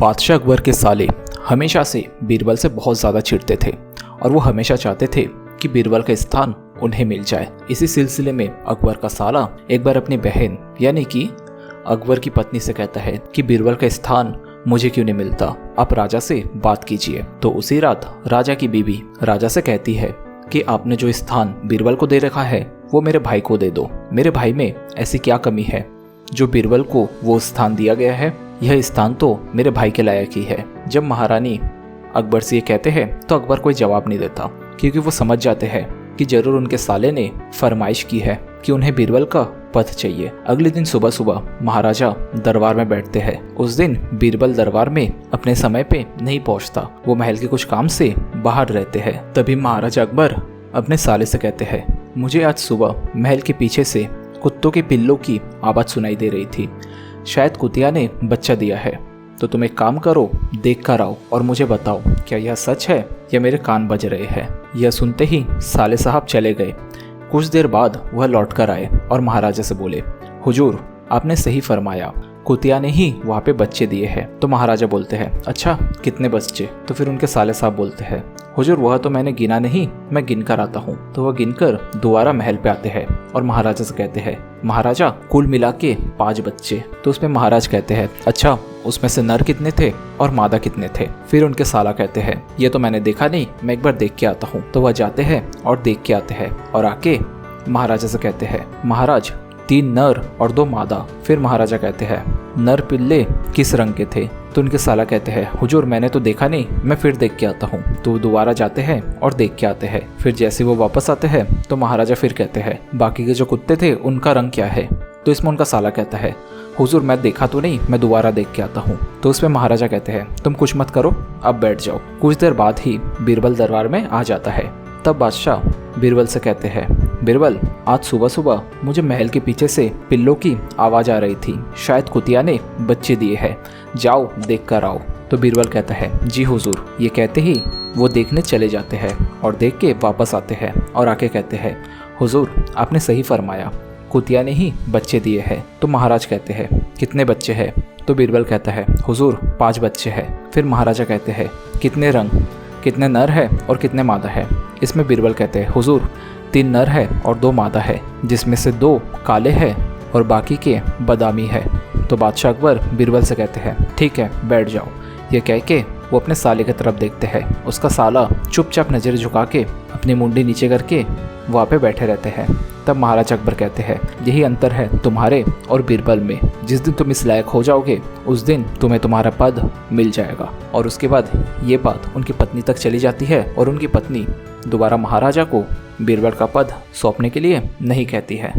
बादशाह अकबर के साले हमेशा से बीरबल से बहुत ज़्यादा चिढ़ते थे और वो हमेशा चाहते थे कि बीरबल का स्थान उन्हें मिल जाए। इसी सिलसिले में अकबर का साला एक बार अपनी बहन यानी कि अकबर की पत्नी से कहता है कि बीरबल का स्थान मुझे क्यों नहीं मिलता, आप राजा से बात कीजिए। तो उसी रात राजा की बीवी राजा से कहती है कि आपने जो स्थान बीरबल को दे रखा है वो मेरे भाई को दे दो। मेरे भाई में ऐसी क्या कमी है जो बीरबल को वो स्थान दिया गया है? यह स्थान तो मेरे भाई के लायक ही है। जब महारानी अकबर से ये कहते हैं तो अकबर कोई जवाब नहीं देता, क्योंकि वो समझ जाते हैं कि जरूर उनके साले ने फरमाइश की है कि उन्हें बीरबल का पद चाहिए। अगले दिन सुबह सुबह महाराजा दरबार में बैठते हैं। उस दिन बीरबल दरबार में अपने समय पे नहीं पहुंचता, वो महल के कुछ काम से बाहर रहते हैं। तभी महाराजा अकबर अपने साले से कहते हैं, मुझे आज सुबह महल के पीछे से कुत्तों के पिल्लों की आवाज सुनाई दे रही थी। शायद कुतिया ने बच्चा दिया है, तो तुम एक काम करो, देख कर आओ और मुझे बताओ क्या यह सच है या मेरे कान बज रहे हैं। यह सुनते ही साले साहब चले गए। कुछ देर बाद वह लौट कर आए और महाराजा से बोले, हुजूर आपने सही फरमाया, कुतिया ने ही वहाँ पे बच्चे दिए हैं। तो महाराजा बोलते हैं, अच्छा कितने बच्चे? तो फिर उनके साले साहब बोलते हैं, हुजूर वह तो मैंने गिना नहीं, मैं गिन कर आता हूँ। तो वह गिनकर दोबारा महल पे आते हैं और महाराजा से कहते हैं, महाराजा कुल मिला के 5 बच्चे। तो उसमें महाराज कहते हैं, अच्छा उसमें से नर कितने थे और मादा कितने थे? फिर उनके साला कहते हैं, ये तो मैंने देखा नहीं, मैं एक बार देख के आता हूँ। तो वह जाते हैं और देख के आते हैं और आके महाराजा से कहते हैं, महाराज 3 नर और 2 मादा। फिर महाराजा कहते हैं, नर पिल्ले किस रंग के थे? तो उनके साला कहते हैं, हुजूर मैंने तो देखा नहीं, मैं फिर देख के आता हूँ। तो दोबारा जाते हैं और देख के आते हैं। फिर जैसे वो वापस आते हैं तो महाराजा फिर कहते हैं, बाकी के जो कुत्ते थे उनका रंग क्या है? तो इसमें उनका साला कहता है, हुजूर मैं देखा तो नहीं, मैं दोबारा देख के आता हूँ। तो उसमें महाराजा कहते हैं, तुम कुछ मत करो, अब बैठ जाओ। कुछ देर बाद ही बीरबल दरबार में आ जाता है। तब बादशाह बीरबल से कहते हैं, बीरबल आज सुबह सुबह मुझे महल के पीछे से पिल्लों की आवाज आ रही थी, शायद कुतिया ने बच्चे दिए हैं, जाओ देख कर आओ। तो बीरबल कहता है, जी हुजूर। ये कहते ही वो देखने चले जाते हैं और देख के वापस आते हैं और आके कहते हैं, हुजूर आपने सही फरमाया, कुतिया ने ही बच्चे दिए हैं। तो महाराज कहते हैं, कितने बच्चे हैं? तो बीरबल कहता है, हुजूर 5 बच्चे हैं। फिर महाराजा कहते हैं, कितने रंग, कितने नर है और कितने मादा है? इसमें बीरबल कहते हैं, हुजूर 3 नर है और 2 मादा है, जिसमें से 2 काले हैं और बाकी के बादामी है। तो बादशाह अकबर बीरबल से कहते हैं, ठीक है बैठ जाओ। ये कह के वो अपने साले की तरफ देखते हैं। उसका साला चुपचाप नजर झुका के अपनी मुंडी नीचे करके वहाँ पे बैठे रहते हैं। तब महाराज अकबर कहते हैं, यही अंतर है तुम्हारे और बीरबल में, जिस दिन तुम इस लायक हो जाओगे उस दिन तुम्हें तुम्हारा पद मिल जाएगा। और उसके बाद ये बात उनकी पत्नी तक चली जाती है और उनकी पत्नी दोबारा महाराजा को बीरबल का पद सौंपने के लिए नहीं कहती है।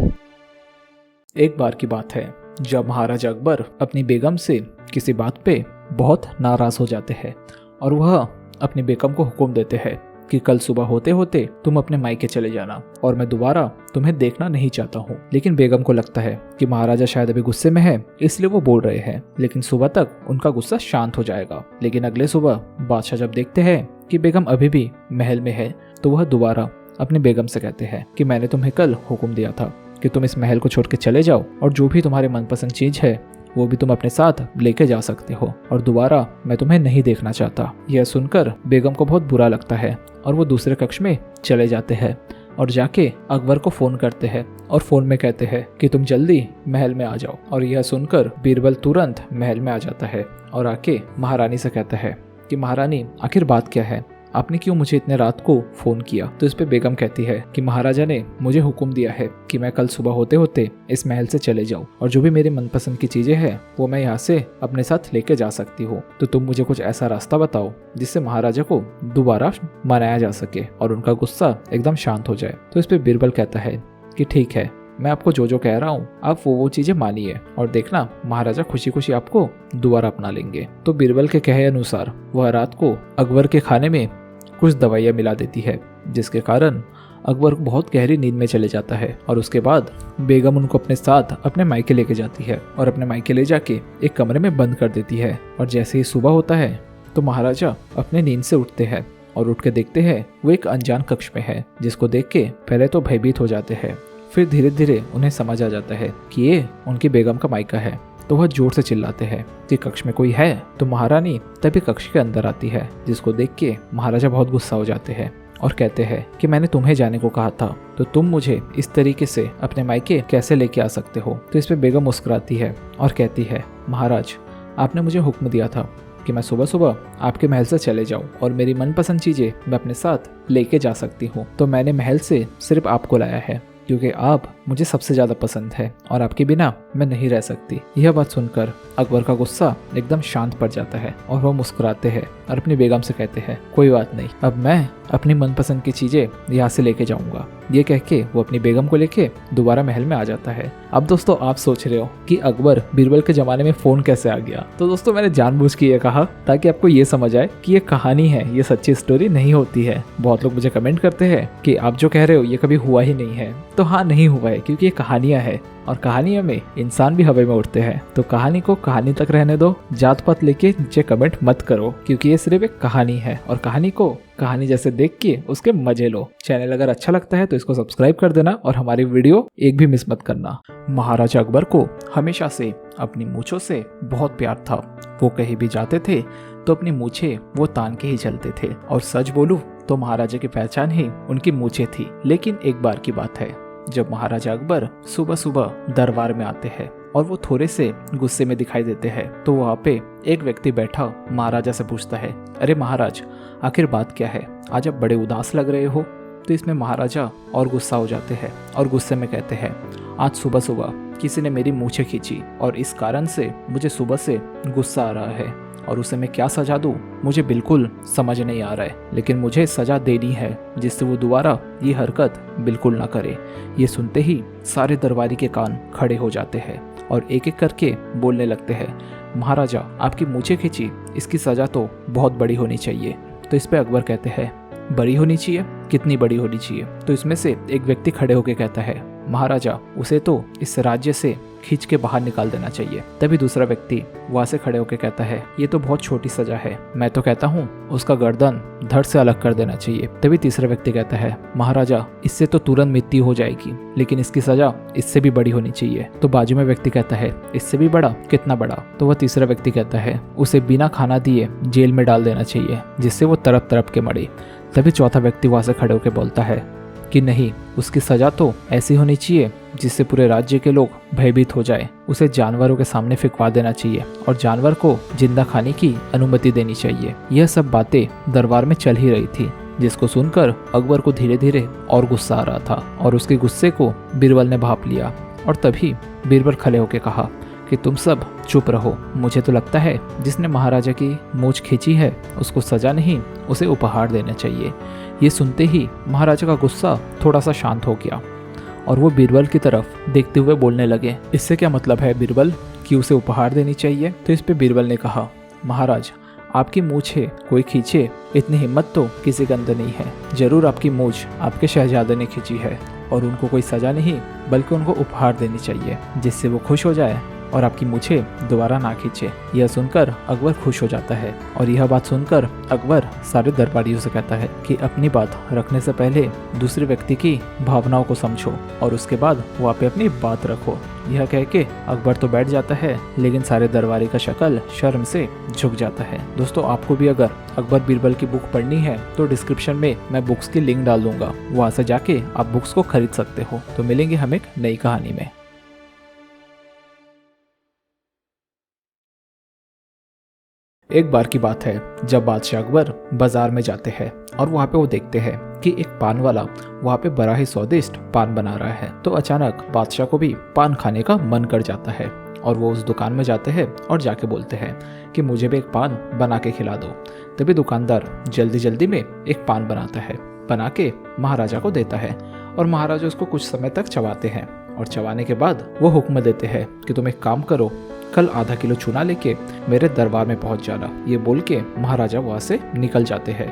एक बार की बात है जब महाराजा अकबर अपनी बेगम से किसी बात पे बहुत नाराज हो जाते हैं और वह अपनी बेगम को हुक्म देते हैं कि कल सुबह होते होते तुम अपने मायके चले जाना और मैं दोबारा तुम्हें देखना नहीं चाहता हूँ। लेकिन बेगम को लगता है कि महाराजा शायद अभी गुस्से में है, इसलिए वो बोल रहे हैं, लेकिन सुबह तक उनका गुस्सा शांत हो जाएगा। लेकिन अगले सुबह बादशाह जब देखते हैं कि बेगम अभी भी महल में है तो वह दोबारा अपनी बेगम से कहते हैं कि मैंने तुम्हें कल हुक्म दिया था कि तुम इस महल को छोड़ के चले जाओ और जो भी तुम्हारे मनपसंद चीज है वो भी तुम अपने साथ लेके जा सकते हो और दोबारा मैं तुम्हें नहीं देखना चाहता। यह सुनकर बेगम को बहुत बुरा लगता है और वो दूसरे कक्ष में चले जाते हैं और जाके अकबर को फोन करते हैं और फोन में कहते हैं कि तुम जल्दी महल में आ जाओ। और यह सुनकर बीरबल तुरंत महल में आ जाता है और आके महारानी से कहता है कि महारानी आखिर बात क्या है, आपने क्यों मुझे इतने रात को फोन किया? तो इस पे बेगम कहती है कि महाराजा ने मुझे हुक्म दिया है कि मैं कल सुबह होते होते इस महल से चले जाऊं और जो भी मेरी मनपसंद की चीजें हैं वो मैं यहाँ से अपने साथ लेके जा सकती हूँ। तो तुम मुझे कुछ ऐसा रास्ता बताओ जिससे महाराजा को दोबारा मनाया जा सके और उनका गुस्सा एकदम शांत हो जाए। तो इस पे बीरबल कहता है कि ठीक है, मैं आपको जो जो कह रहा हूँ आप वो चीजें मानिए और देखना महाराजा खुशी खुशी आपको दोबारा अपना लेंगे। तो बीरबल के कहे अनुसार वह रात को अकबर के खाने में कुछ दवाइयाँ मिला देती है, जिसके कारण अकबर बहुत गहरी नींद में चले जाता है। और उसके बाद बेगम उनको अपने साथ अपने मायके लेके जाती है और अपने मायके ले जाके एक कमरे में बंद कर देती है। और जैसे ही सुबह होता है तो महाराजा अपने नींद से उठते हैं और उठ के देखते हैं वो एक अनजान कक्ष में है, जिसको देख के पहले तो भयभीत हो जाते हैं, फिर धीरे धीरे उन्हें समझ आ जाता है कि ये उनकी बेगम का मायका है। तो वह जोर से चिल्लाते हैं कि कक्ष में कोई है। तो महारानी तभी कक्ष के अंदर आती है, जिसको देख के महाराजा बहुत गुस्सा हो जाते हैं और कहते हैं कि मैंने तुम्हें जाने को कहा था, तो तुम मुझे इस तरीके से अपने मायके कैसे लेके आ सकते हो। तो इस पे बेगम मुस्कुराती है और कहती है, महाराज आपने मुझे हुक्म दिया था कि मैं सुबह सुबह आपके महल से चले जाऊं और मेरी मनपसंद चीजें मैं अपने साथ लेके जा सकती हूँ, तो मैंने महल से सिर्फ आपको लाया है क्योंकि आप मुझे सबसे ज़्यादा पसंद है और आपके बिना मैं नहीं रह सकती। यह बात सुनकर अकबर का गुस्सा एकदम शांत पड़ जाता है और वह मुस्कुराते हैं और अपनी बेगम से कहते हैं, कोई बात नहीं, अब मैं अपनी मनपसंद की चीज़ें यहाँ से लेके जाऊंगा। ये कह के वो अपनी बेगम को लेके दोबारा महल में आ जाता है। अब दोस्तों आप सोच रहे हो कि अकबर बीरबल के ज़माने में फ़ोन कैसे आ गया, तो दोस्तों मैंने जानबूझ के ये कहा ताकि आपको ये समझ आए कि ये कहानी है, ये सच्ची स्टोरी नहीं होती है। बहुत लोग मुझे कमेंट करते हैं कि आप जो कह रहे हो ये कभी हुआ ही नहीं है, तो हाँ नहीं हुआ है क्योंकि ये कहानियाँ है और कहानियों में इंसान भी हवा में उड़ते हैं। तो कहानी को कहानी तक रहने दो, जात पात लेके नीचे कमेंट मत करो क्योंकि ये सिर्फ एक कहानी है और कहानी को कहानी जैसे देख के उसके मजे लो। चैनल अगर अच्छा लगता है तो इसको सब्सक्राइब कर देना और हमारी वीडियो एक भी मिस मत करना। महाराजा अकबर को हमेशा से अपनी मूंछों से बहुत प्यार था। वो कहीं भी जाते थे तो अपनी मूंछें वो तान के ही चलते थे और सच बोलूं तो महाराजा की पहचान ही उनकी मूंछें थी। लेकिन एक बार की बात है जब महाराजा अकबर सुबह सुबह दरबार में आते हैं और वो थोड़े से गुस्से में दिखाई देते हैं, तो वहाँ पे एक व्यक्ति बैठा महाराजा से पूछता है, अरे महाराज आखिर बात क्या है, आज आप बड़े उदास लग रहे हो। तो इसमें महाराजा और गुस्सा हो जाते हैं और गुस्से में कहते हैं, आज सुबह सुबह किसी ने मेरी मूंछें खींची और इस कारण से मुझे सुबह से गुस्सा आ रहा है और उसे मैं क्या सजा दूं मुझे बिल्कुल समझ नहीं आ रहा है, लेकिन मुझे सजा देनी है जिससे वो दोबारा ये हरकत बिल्कुल ना करे। ये सुनते ही सारे दरबारी के कान खड़े हो जाते हैं और एक एक करके बोलने लगते हैं, महाराजा आपकी मूंछें खींची, इसकी सजा तो बहुत बड़ी होनी चाहिए। तो इस पे अकबर कहते हैं, बड़ी होनी चाहिए, कितनी बड़ी होनी चाहिए। तो इसमें से एक व्यक्ति खड़े होकर कहता है, महाराजा उसे तो इस राज्य से खींच के बाहर निकाल देना चाहिए। तभी दूसरा व्यक्ति वहां से खड़े होकर कहता है, ये तो बहुत छोटी सजा है, मैं तो कहता हूँ उसका गर्दन धड़ से अलग कर देना चाहिए। तभी तीसरा व्यक्ति कहता है, महाराजा इससे तो तुरंत मृत्यु हो जाएगी, लेकिन इसकी सजा इससे भी बड़ी होनी चाहिए। तो बाजू में व्यक्ति कहता है, इससे भी बड़ा, कितना बड़ा। तो वह तीसरा व्यक्ति कहता है, उसे बिना खाना दिए जेल में डाल देना चाहिए जिससे वो तड़प तड़प के मरे। तभी चौथा व्यक्ति वहां से खड़े होकर बोलता है कि नहीं, उसकी सजा तो ऐसी होनी चाहिए जिससे पूरे राज्य के लोग भयभीत हो जाए। उसे जानवरों के सामने फेंकवा देना चाहिए और जानवर को जिंदा खाने की अनुमति देनी चाहिए। यह सब बातें दरबार में चल ही रही थी, जिसको सुनकर अकबर को धीरे धीरे और गुस्सा आ रहा था और उसके गुस्से को बीरबल ने भांप लिया। और तभी बीरबल खड़े होकर कहा कि तुम सब चुप रहो, मुझे तो लगता है जिसने महाराजा की मूंछ खींची है उसको सजा नहीं, उसे उपहार देना चाहिए। ये सुनते ही महाराजा का गुस्सा थोड़ा सा शांत हो गया और वो बीरबल की तरफ देखते हुए बोलने लगे, इससे क्या मतलब है बीरबल कि उसे उपहार देनी चाहिए। तो इस पे बीरबल ने कहा, महाराज आपकी मूंछें कोई खींचे इतनी हिम्मत तो किसी के अंदर नहीं है। जरूर आपकी मूंछ आपके शहजादे ने खींची है और उनको कोई सजा नहीं बल्कि उनको उपहार देनी चाहिए जिससे वो खुश हो जाए और आपकी मूंछें दोबारा ना खींचे। यह सुनकर अकबर खुश हो जाता है और यह बात सुनकर अकबर सारे दरबारियों से कहता है कि अपनी बात रखने से पहले दूसरे व्यक्ति की भावनाओं को समझो और उसके बाद वहाँ पे अपनी बात रखो। यह कह के अकबर तो बैठ जाता है, लेकिन सारे दरबारी का शक्ल शर्म से झुक जाता है। दोस्तों आपको भी अगर अकबर बीरबल की बुक पढ़नी है तो डिस्क्रिप्शन में मैं बुक्स की लिंक डाल दूंगा, वहाँ से जाके आप बुक्स को खरीद सकते हो। तो मिलेंगे हम एक नई कहानी में। एक बार की बात है जब बादशाह अकबर बाजार में जाते हैं और वहाँ पे वो देखते हैं कि एक पान वाला वहाँ पे बड़ा ही स्वादिष्ट पान बना रहा है। तो अचानक बादशाह को भी पान खाने का मन कर जाता है और वो उस दुकान में जाते हैं और जाके बोलते हैं कि मुझे भी एक पान बना के खिला दो। तभी दुकानदार जल्दी जल्दी में एक पान बनाता है, बना के महाराजा को देता है और महाराजा उसको कुछ समय तक चबाते हैं और चबाने के बाद वो हुक्म देते हैं कि तुम एक काम करो, कल आधा किलो चूना लेके मेरे दरबार में पहुंच जाना। ये बोल के महाराजा वहाँ से निकल जाते हैं।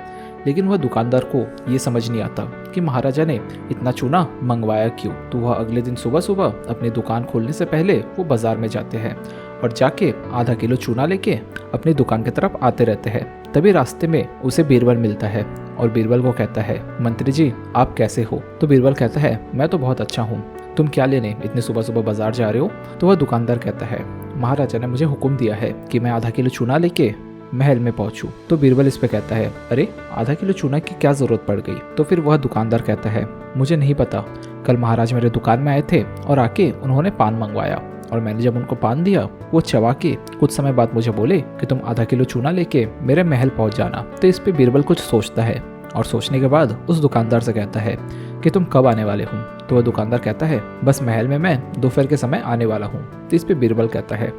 लेकिन वह दुकानदार को ये समझ नहीं आता कि महाराजा ने इतना चूना मंगवाया क्यों। तो वह अगले दिन सुबह सुबह अपनी दुकान खोलने से पहले वो बाजार में जाते हैं और जाके आधा किलो चूना लेके अपनी दुकान की तरफ आते रहते हैं। तभी रास्ते में उसे बीरबल मिलता है और बीरबल को कहता है, मंत्री जी आप कैसे हो। तो बीरबल कहता है, मैं तो बहुत अच्छा हूँ, तुम क्या लेने इतने सुबह सुबह बाजार जा रहे हो। तो वह दुकानदार कहता है, महाराजा ने मुझे हुक्म दिया है कि मैं आधा किलो चूना लेके महल में पहुंचूं। तो बीरबल इस पे कहता है, अरे आधा किलो चूना की क्या जरूरत पड़ गई। तो फिर वह दुकानदार कहता है, मुझे नहीं पता, कल महाराज मेरे दुकान में आए थे और आके उन्होंने पान मंगवाया और मैंने जब उनको पान दिया वो चबा के कुछ समय बाद मुझे बोले कि तुम आधा किलो चूना लेके मेरे महल पहुंच जाना। तो इस पे बीरबल कुछ सोचता है और सोचने के बाद उस दुकानदार से कहता है कि तुम कब आने वाले हो। तो वह दुकानदार कहता है, बस महल में मैं दोपहर के समय आने वाला हूँ। तो इस पे बीरबल कहता है,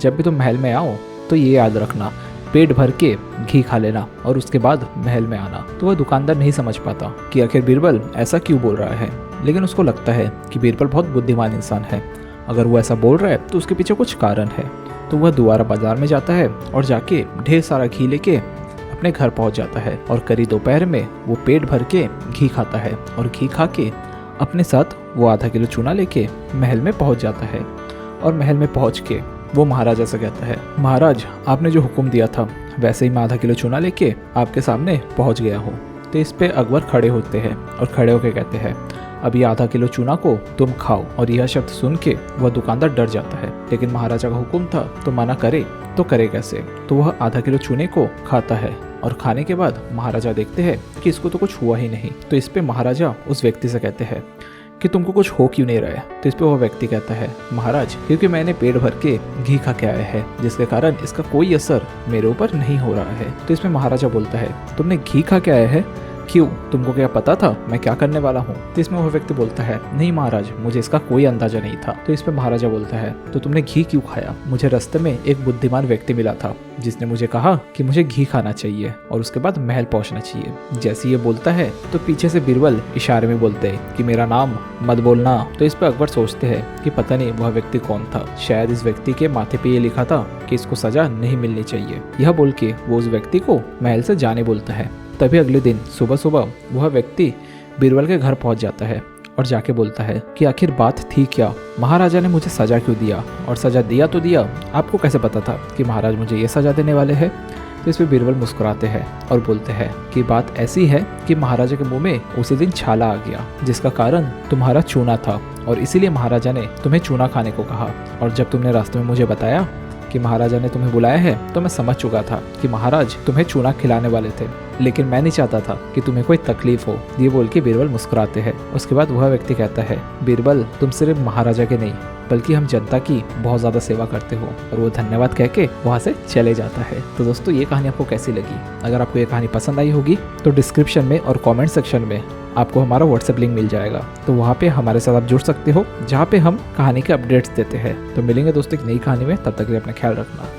जब भी तुम महल में आओ तो ये याद रखना, पेट भर के घी खा लेना और उसके बाद महल में आना। तो वह दुकानदार नहीं समझ पाता कि आखिर बीरबल ऐसा क्यों बोल रहा है, लेकिन उसको लगता है कि बीरबल बहुत बुद्धिमान इंसान है, अगर वो ऐसा बोल रहा है तो उसके पीछे कुछ कारण है। तो वह दोबारा बाजार में जाता है और जाके ढेर सारा घी लेके अपने घर पहुंच जाता है और करीब दोपहर में वो पेट भर के घी खाता है और घी खा के अपने साथ वो आधा किलो चूना लेके महल में पहुंच जाता है। और महल में पहुंच के वो महाराजा से कहता है, महाराज आपने जो हुक्म दिया था वैसे ही मैं आधा किलो चूना लेके आपके सामने पहुंच गया हूँ। तो इस पे अकबर खड़े होते हैं और खड़े होकर कहते हैं, अब ये आधा किलो चूना को तुम खाओ। और यह शब्द सुन के वह दुकानदार डर जाता है, लेकिन महाराजा का हुक्म था तो मना करे तो करे कैसे। तो वह आधा किलो चूने को खाता है और खाने के बाद महाराजा देखते हैं कि इसको तो कुछ हुआ ही नहीं। तो इस पे महाराजा उस व्यक्ति से कहते हैं कि तुमको कुछ हो क्यों नहीं रहा है। तो इस पे वह व्यक्ति कहता है, महाराज क्योंकि मैंने पेट भर के घी खा के आया है, जिसके कारण इसका कोई असर मेरे ऊपर नहीं हो रहा है। तो इसमें महाराजा बोलता है, तुमने घी खा के आया है, क्यों, तुमको क्या पता था मैं क्या करने वाला हूँ। तो इसमें वह व्यक्ति बोलता है, नहीं महाराज मुझे इसका कोई अंदाजा नहीं था। तो इस पे महाराजा बोलता है, तो तुमने घी क्यों खाया। मुझे रास्ते में एक बुद्धिमान व्यक्ति मिला था जिसने मुझे कहा कि मुझे घी खाना चाहिए और उसके बाद महल पहुंचना चाहिए। जैसे ये बोलता है तो पीछे से बीरबल इशारे में बोलते हैं कि मेरा नाम मत बोलना। तो इस पे अकबर सोचते हैं कि पता नहीं वह व्यक्ति कौन था, शायद इस व्यक्ति के माथे पे ये लिखा था कि इसको सजा नहीं मिलनी चाहिए। यह बोल के वो उस व्यक्ति को महल से जाने बोलता है। तभी अगले दिन सुबह सुबह वह व्यक्ति बीरबल के घर पहुंच जाता है और जाके बोलता है कि आखिर बात थी क्या, महाराजा ने मुझे सजा क्यों दिया, और सजा दिया तो दिया, आपको कैसे पता था कि महाराज मुझे ये सजा देने वाले हैं। तो इस पे बीरबल मुस्कुराते हैं और बोलते हैं कि बात ऐसी है कि महाराजा के मुंह में उसी दिन छाला आ गया, जिसका कारण तुम्हारा चूना था और इसीलिए महाराजा ने तुम्हें चूना खाने को कहा। और जब तुमने रास्ते में मुझे बताया कि महाराजा ने तुम्हें बुलाया है तो मैं समझ चुका था कि महाराज तुम्हें चूना खिलाने वाले थे, लेकिन मैं नहीं चाहता था कि तुम्हें कोई तकलीफ हो। ये बोल के बीरबल मुस्कुराते हैं। उसके बाद वह व्यक्ति कहता है, बीरबल तुम सिर्फ महाराजा के नहीं बल्कि हम जनता की बहुत ज़्यादा सेवा करते हो। और वो धन्यवाद कह के वहाँ से चले जाता है। तो दोस्तों ये कहानी आपको कैसी लगी? अगर आपको ये कहानी पसंद आई होगी तो डिस्क्रिप्शन में और कमेंट सेक्शन में आपको हमारा व्हाट्सएप लिंक मिल जाएगा, तो वहाँ पे हमारे साथ आप जुड़ सकते हो, जहाँ पे हम कहानी के अपडेट्स देते हैं। तो मिलेंगे दोस्तों एक नई कहानी में, तब तक के लिए अपना ख्याल रखना।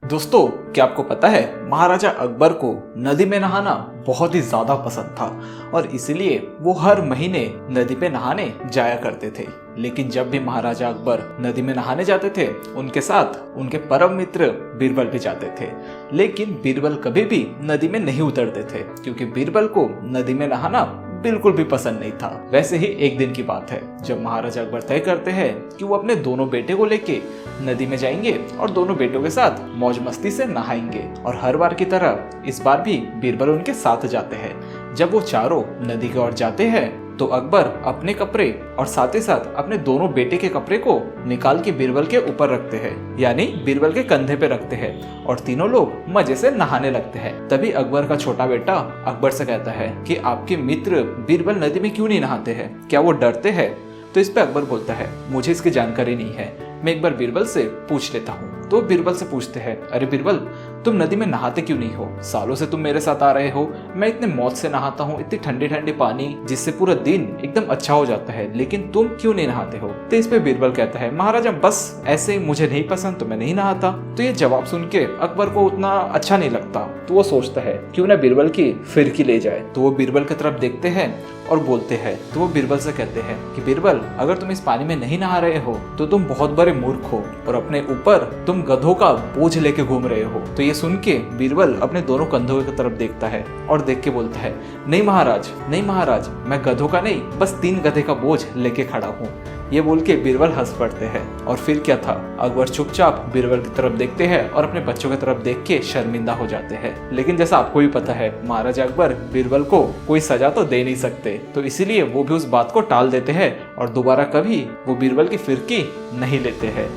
दोस्तों क्या आपको पता है महाराजा अकबर को नदी में नहाना बहुत ही ज्यादा पसंद था और इसीलिए वो हर महीने नदी पे नहाने जाया करते थे। लेकिन जब भी महाराजा अकबर नदी में नहाने जाते थे उनके साथ उनके परम मित्र बीरबल भी जाते थे, लेकिन बीरबल कभी भी नदी में नहीं उतरते थे क्योंकि बीरबल को नदी में नहाना बिल्कुल भी पसंद नहीं था। वैसे ही एक दिन की बात है जब महाराजा अकबर तय करते हैं कि वो अपने दोनों बेटे को लेके नदी में जाएंगे और दोनों बेटों के साथ मौज मस्ती से नहाएंगे। और हर बार की तरह इस बार भी बीरबल उनके साथ जाते हैं। जब वो चारों नदी की ओर जाते हैं तो अकबर अपने कपड़े और साथ ही साथ अपने दोनों बेटे के कपड़े को निकाल के बीरबल के ऊपर रखते हैं, यानी बीरबल के कंधे पे रखते हैं और तीनों लोग मजे से नहाने लगते हैं। तभी अकबर का छोटा बेटा अकबर से कहता है कि आपके मित्र बीरबल नदी में क्यों नहीं नहाते हैं, क्या वो डरते हैं? तो इस पे अकबर बोलता है, मुझे इसकी जानकारी नहीं है, मैं एक बार बीरबल से पूछ लेता हूँ। तो बीरबल से पूछते हैं, अरे बीरबल तुम नदी में नहाते क्यों नहीं हो? सालों से तुम मेरे साथ आ रहे हो, मैं इतने मौज से नहाता हूँ, इतनी ठंडे ठंडे पानी जिससे पूरा दिन एकदम अच्छा हो जाता है, लेकिन तुम क्यों नहीं नहाते हो? तो इस पे बीरबल कहता है, महाराजा बस ऐसे ही, मुझे नहीं पसंद तो मैं नहीं नहाता। तो ये जवाब सुन के अकबर को उतना अच्छा नहीं लगता, तो वो सोचता है क्यों ना बीरबल की फिरकी ले जाए। तो वो बीरबल की तरफ देखते हैं और बोलते हैं, तो वो बीरबल से कहते हैं कि बीरबल अगर तुम इस पानी में नहीं नहा रहे हो तो तुम बहुत बड़े मूर्ख हो और अपने ऊपर तुम गधों का बोझ लेके घूम रहे हो। तो ये सुन के बीरबल अपने दोनों कंधों की तरफ देखता है और देख के बोलता है, नहीं महाराज, नहीं महाराज, मैं गधों का नहीं बस 3 गधे का बोझ लेके खड़ा हूँ। ये बोल के बीरबल हंस पड़ते हैं। और फिर क्या था, अकबर चुपचाप बीरबल की तरफ देखते हैं और अपने बच्चों की तरफ देख के शर्मिंदा हो जाते हैं। लेकिन जैसा आपको भी पता है, महाराजा अकबर बीरबल को कोई सजा तो दे नहीं सकते, तो इसीलिए वो भी उस बात को टाल देते हैं और दोबारा कभी वो बीरबल की फिरकी नहीं लेते हैं।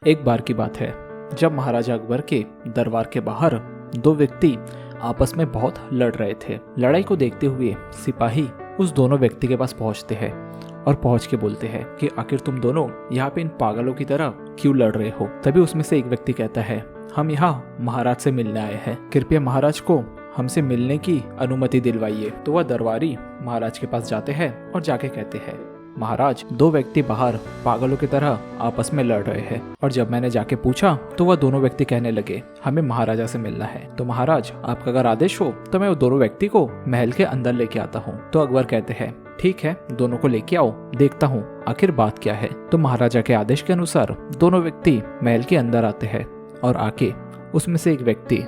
एक बार की बात है, जब महाराजा अकबर के दरबार के बाहर दो व्यक्ति आपस में बहुत लड़ रहे थे। लड़ाई को देखते हुए सिपाही उस दोनों व्यक्ति के पास पहुंचते हैं और पहुंच के बोलते हैं कि आखिर तुम दोनों यहाँ पे इन पागलों की तरह क्यों लड़ रहे हो। तभी उसमें से एक व्यक्ति कहता है, हम यहाँ महाराज से मिलने आए हैं, कृपया महाराज को हमसे मिलने की अनुमति दिलवाइए। तो वह दरबारी महाराज के पास जाते हैं और जाके कहते हैं, महाराज, दो व्यक्ति बाहर पागलों की तरह आपस में लड़ रहे हैं। और जब मैंने जाके पूछा तो वह दोनों व्यक्ति कहने लगे, हमें महाराजा से मिलना है। तो महाराज, आपका अगर आदेश हो तो मैं वो दोनों व्यक्ति को महल के अंदर लेके आता हूँ। तो अकबर कहते हैं, ठीक है, दोनों को लेके आओ, देखता हूँ आखिर बात क्या है। तो महाराजा के आदेश के अनुसार दोनों व्यक्ति महल के अंदर आते हैं और आके उसमें से एक व्यक्ति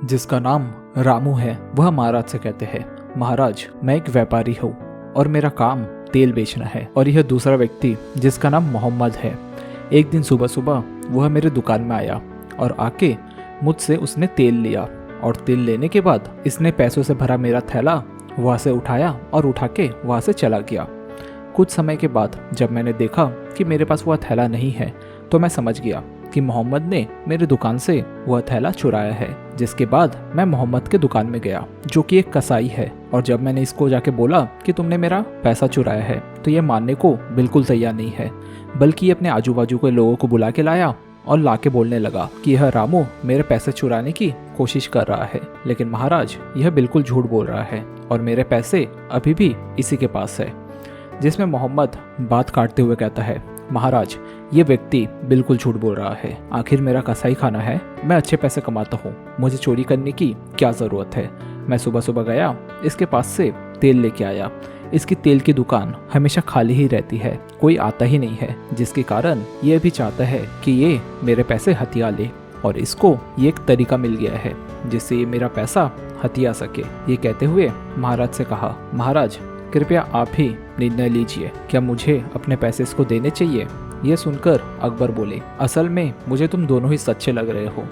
जिसका नाम रामू है, वह महाराज से कहते हैं, महाराज, मैं एक व्यापारी हूँ और मेरा काम तेल बेचना है। और यह दूसरा व्यक्ति जिसका नाम मोहम्मद है, एक दिन सुबह सुबह वह मेरे दुकान में आया और आके मुझसे उसने तेल लिया और तेल लेने के बाद इसने पैसों से भरा मेरा थैला वहाँ से उठाया और उठा के वहाँ से चला गया। कुछ समय के बाद जब मैंने देखा कि मेरे पास वह थैला नहीं है तो मैं समझ गया कि मोहम्मद ने मेरे दुकान से वह थैला चुराया है। जिसके बाद मैं मोहम्मद के दुकान में गया, जो कि एक कसाई है, और जब मैंने इसको जाके बोला कि तुमने मेरा पैसा चुराया है, तो ये मानने को बिल्कुल तैयार नहीं है, बल्कि ये अपने आजू बाजू के लोगों को बुला के लाया और लाके बोलने लगा कि यह रामू मेरे पैसे चुराने की कोशिश कर रहा है। लेकिन महाराज, यह बिल्कुल झूठ बोल रहा है और मेरे पैसे अभी भी इसी के पास है। जिसमें मोहम्मद बात काटते हुए कहता है, महाराज, ये व्यक्ति बिल्कुल झूठ बोल रहा है। आखिर मेरा कसाई खाना है, मैं अच्छे पैसे कमाता हूँ, मुझे चोरी करने की क्या ज़रूरत है। मैं सुबह सुबह गया, इसके पास से तेल लेके आया। इसकी तेल की दुकान हमेशा खाली ही रहती है, कोई आता ही नहीं है, जिसके कारण ये भी चाहता है कि ये मेरे पैसे हथिया ले और इसको ये एक तरीका मिल गया है जिससे ये मेरा पैसा हथिया सके। ये कहते हुए महाराज से कहा, महाराज, कृपया आप ही निर्णय लीजिए, क्या मुझे अपने पैसे इसको देने चाहिए। यह सुनकर अकबर बोले, असल में मुझे तुम दोनों ही सच्चे लग रहे हो,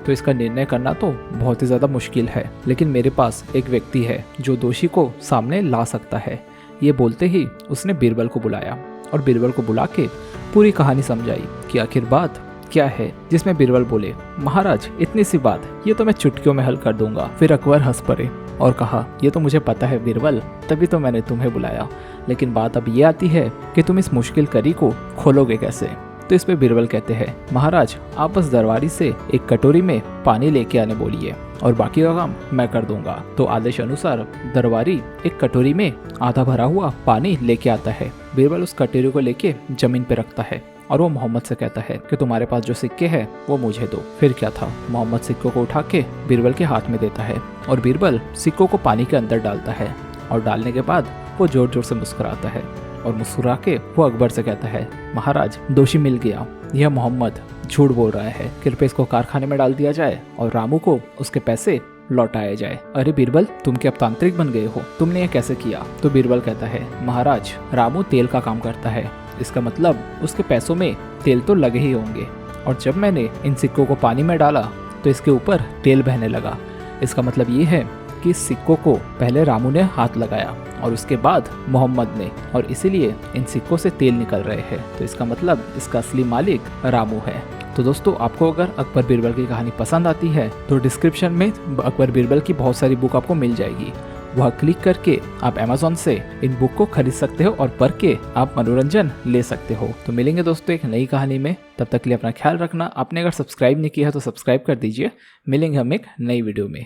तो इसका निर्णय करना तो बहुत ही ज़्यादा मुश्किल है, लेकिन मेरे पास एक व्यक्ति है जो दोषी को सामने ला सकता है। ये बोलते ही उसने बीरबल को बुलाया और बीरबल को बुला के पूरी कहानी समझाई कि आखिर बात क्या है। जिसमें बीरबल बोले, महाराज, इतनी सी बात, ये तो मैं चुटकियों में हल कर दूंगा। फिर अकबर हंस पड़े और कहा, ये तो मुझे पता है बीरबल, तभी तो मैंने तुम्हें बुलाया, लेकिन बात अब ये आती है कि तुम इस मुश्किल कड़ी को खोलोगे कैसे। तो इस पे बीरबल कहते हैं, महाराज, आप बस दरबारी से एक कटोरी में पानी लेके आने बोलिए और बाकी का काम मैं कर दूंगा। तो आदेश अनुसार दरबारी एक कटोरी में आधा भरा हुआ पानी लेके आता है। बीरबल उस कटोरी को लेके जमीन पे रखता है और वो मोहम्मद से कहता है कि तुम्हारे पास जो सिक्के हैं वो मुझे दो। फिर क्या था, मोहम्मद सिक्कों को उठा के बीरबल के हाथ में देता है और बीरबल सिक्कों को पानी के अंदर डालता है और डालने के बाद वो जोर जोर से मुस्कुराता है और मुस्कुरा के वो अकबर से कहता है, महाराज, दोषी मिल गया, यह मोहम्मद झूठ बोल रहा है, कृपया इसको कारखाने में डाल दिया जाए और रामू को उसके पैसे लौटाया जाए। अरे बीरबल, तुम क्या अब तांत्रिक बन गए हो, तुमने ये कैसे किया। तो बीरबल कहता है, महाराज, रामू तेल का काम करता है, इसका मतलब उसके पैसों में तेल तो लगे ही होंगे, और जब मैंने इन सिक्कों को पानी में डाला तो इसके ऊपर तेल बहने लगा। इसका मतलब ये है कि इस सिक्कों को पहले रामू ने हाथ लगाया और उसके बाद मोहम्मद ने, और इसीलिए इन सिक्कों से तेल निकल रहे हैं। तो इसका मतलब इसका असली मालिक रामू है। तो दोस्तों, आपको अगर अकबर बीरबल की कहानी पसंद आती है तो डिस्क्रिप्शन में अकबर बीरबल की बहुत सारी बुक आपको मिल जाएगी, वह क्लिक करके आप अमेज़न से इन बुक को खरीद सकते हो और पढ़ के आप मनोरंजन ले सकते हो। तो मिलेंगे दोस्तों एक नई कहानी में, तब तक के लिए अपना ख्याल रखना। आपने अगर सब्सक्राइब नहीं किया है तो सब्सक्राइब कर दीजिए। मिलेंगे हम एक नई वीडियो में।